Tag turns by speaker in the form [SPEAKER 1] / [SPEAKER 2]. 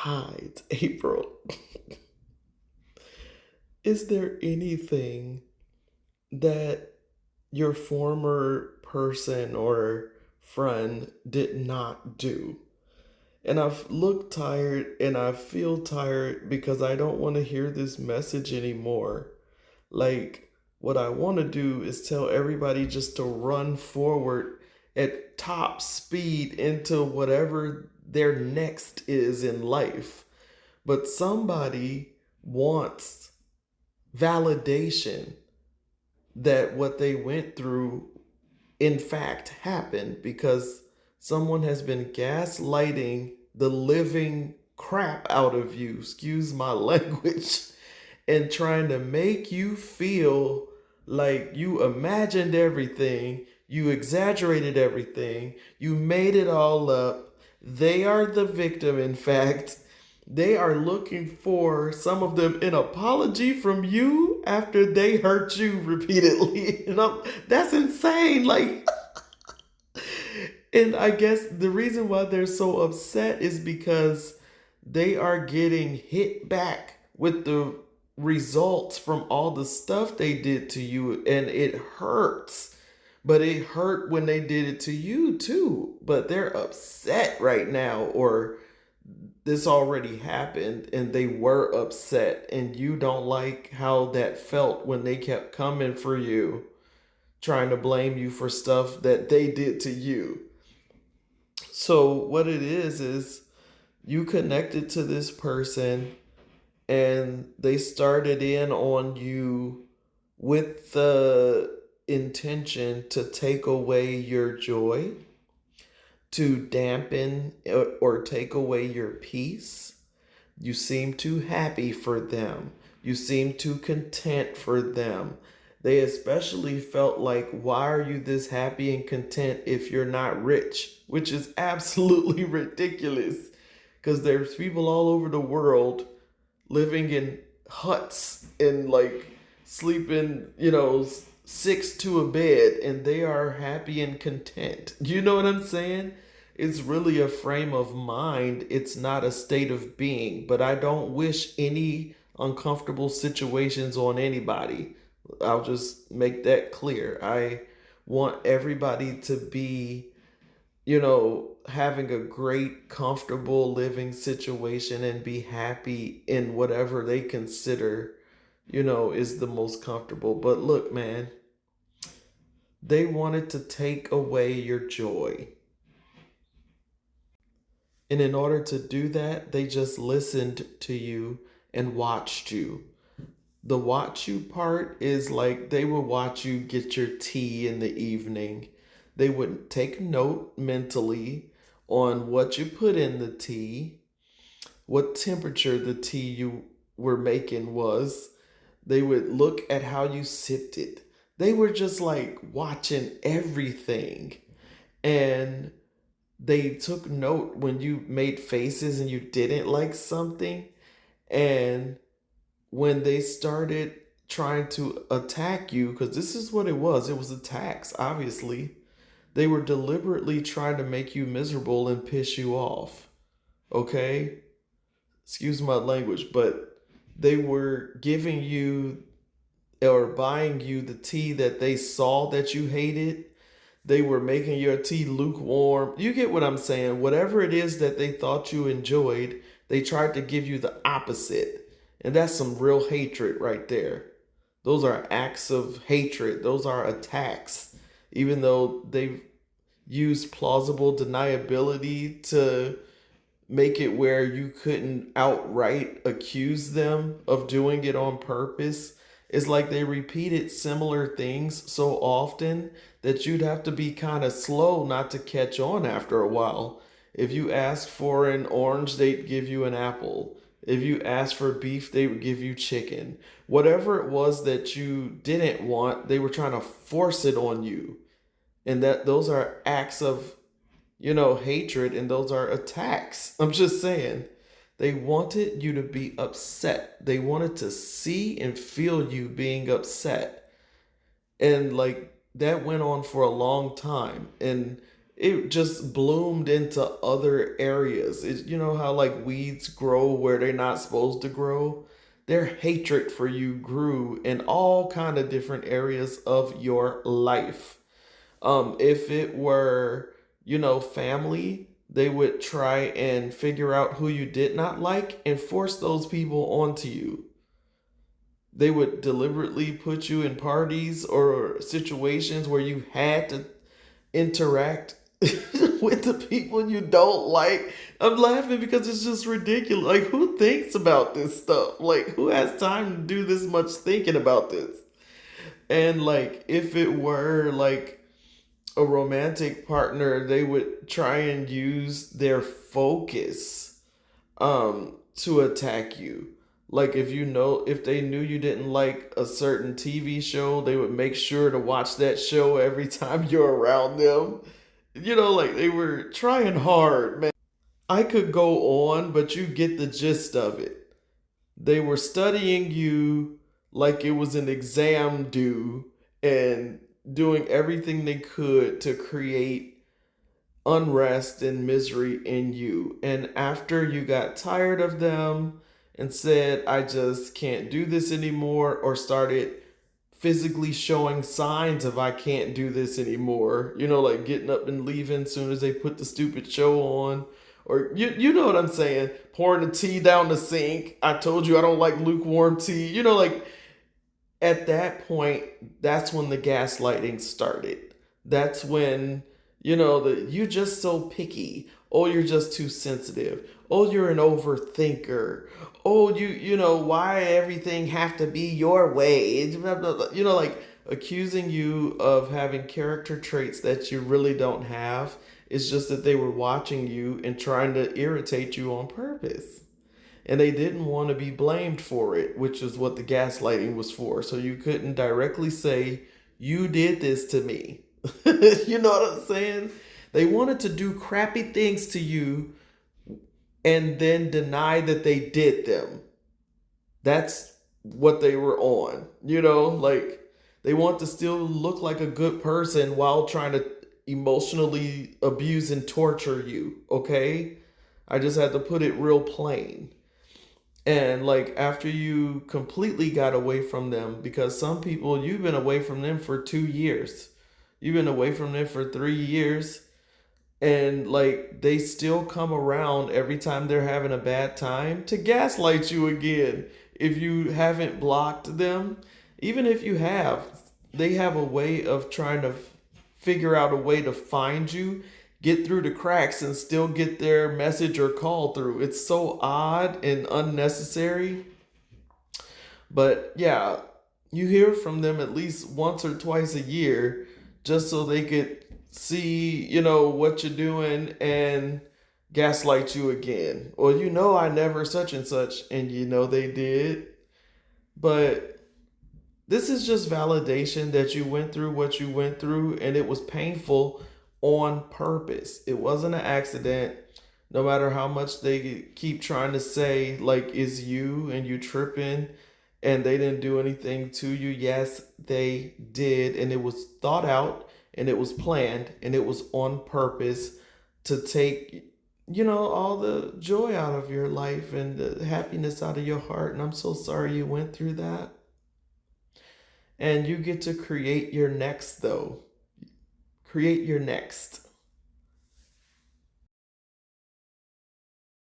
[SPEAKER 1] Hi, it's April. Is there anything that your former person or friend did not do? And I've looked tired and I feel tired because I don't want to hear this message anymore. Like, what I want to do is tell everybody just to run forward at top speed into whatever their next is in life. But somebody wants validation that what they went through in fact happened because someone has been gaslighting the living crap out of you, excuse my language, and trying to make you feel like you imagined everything, you exaggerated everything, you made it all up. They are the victim, in fact. They are looking for, some of them, an apology from you after they hurt you repeatedly. That's insane. Like, and I guess the reason why they're so upset is because they are getting hit back with the results from all the stuff they did to you, and it hurts. But it hurt when they did it to you too. But they're upset right now, or this already happened and they were upset, and you don't like how that felt when they kept coming for you, trying to blame you for stuff that they did to you. So what it is you connected to this person and they started in on you with the intention to take away your joy, to dampen or take away your peace. You seem too happy for them. You seem too content for them. They especially felt like, why are you this happy and content if you're not rich? Which is absolutely ridiculous because there's people all over the world living in huts and like sleeping, six to a bed, and they are happy and content. You know what I'm saying? It's really a frame of mind. It's not a state of being. But I don't wish any uncomfortable situations on anybody. I'll just make that clear. I want everybody to be, having a great, comfortable living situation and be happy in whatever they consider, is the most comfortable. But look, man, they wanted to take away your joy. And in order to do that, they just listened to you and watched you. The watch you part is like they would watch you get your tea in the evening. They would take note mentally on what you put in the tea, what temperature the tea you were making was. They would look at how you sipped it. They were just like watching everything. And they took note when you made faces and you didn't like something. And when they started trying to attack you, because this is what it was attacks, obviously. They were deliberately trying to make you miserable and piss you off. Okay? Excuse my language, but they were giving you or buying you the tea that they saw that you hated. They were making your tea lukewarm. You get what I'm saying? Whatever it is that they thought you enjoyed, they tried to give you the opposite. And that's some real hatred right there. Those are acts of hatred. Those are attacks. Even though they've used plausible deniability to make it where you couldn't outright accuse them of doing it on purpose. It's like they repeated similar things so often that you'd have to be kind of slow not to catch on after a while. If you asked for an orange, they'd give you an apple. If you asked for beef, they would give you chicken. Whatever it was that you didn't want, they were trying to force it on you. And that those are acts of, hatred, and those are attacks. I'm just saying. They wanted you to be upset. They wanted to see and feel you being upset. And like that went on for a long time. And it just bloomed into other areas. You know how like weeds grow where they're not supposed to grow? Their hatred for you grew in all kind of different areas of your life. If it were, family, they would try and figure out who you did not like and force those people onto you. They would deliberately put you in parties or situations where you had to interact with the people you don't like. I'm laughing because it's just ridiculous. Like, who thinks about this stuff? Like, who has time to do this much thinking about this? And, like, if it were like a romantic partner, they would try and use their focus to attack you. Like if they knew you didn't like a certain TV show, they would make sure to watch that show every time you're around them. Like they were trying hard, man. I could go on, but you get the gist of it. They were studying you like it was an exam due and doing everything they could to create unrest and misery in you. And after you got tired of them and said, I just can't do this anymore, or started physically showing signs of I can't do this anymore, like getting up and leaving as soon as they put the stupid show on. Or you know what I'm saying? Pouring the tea down the sink. I told you I don't like lukewarm tea. Like at that point, that's when the gaslighting started. That's when, you just so picky. Oh, you're just too sensitive. Oh, you're an overthinker. Oh, why everything have to be your way? Like accusing you of having character traits that you really don't have. It's just that they were watching you and trying to irritate you on purpose, and they didn't want to be blamed for it, which is what the gaslighting was for. So you couldn't directly say, you did this to me. You know what I'm saying? They wanted to do crappy things to you and then deny that they did them. That's what they were on. Like they want to still look like a good person while trying to emotionally abuse and torture you, okay? I just had to put it real plain. And like after you completely got away from them, because some people, you've been away from them for 2 years, you've been away from them for 3 years, and like they still come around every time they're having a bad time to gaslight you again. If you haven't blocked them, even if you have, they have a way of trying to figure out a way to find you, get through the cracks, and still get their message or call through. It's so odd and unnecessary. But yeah, you hear from them at least once or twice a year just so they could see, what you're doing and gaslight you again. Or, I never such and such, and they did. But this is just validation that you went through what you went through, and it was painful on purpose. It wasn't an accident. No matter how much they keep trying to say, like, is you and you tripping and they didn't do anything to you. Yes, they did. And it was thought out and it was planned and it was on purpose to take, all the joy out of your life and the happiness out of your heart. And I'm so sorry you went through that. And you get to create your next, though. Create your next.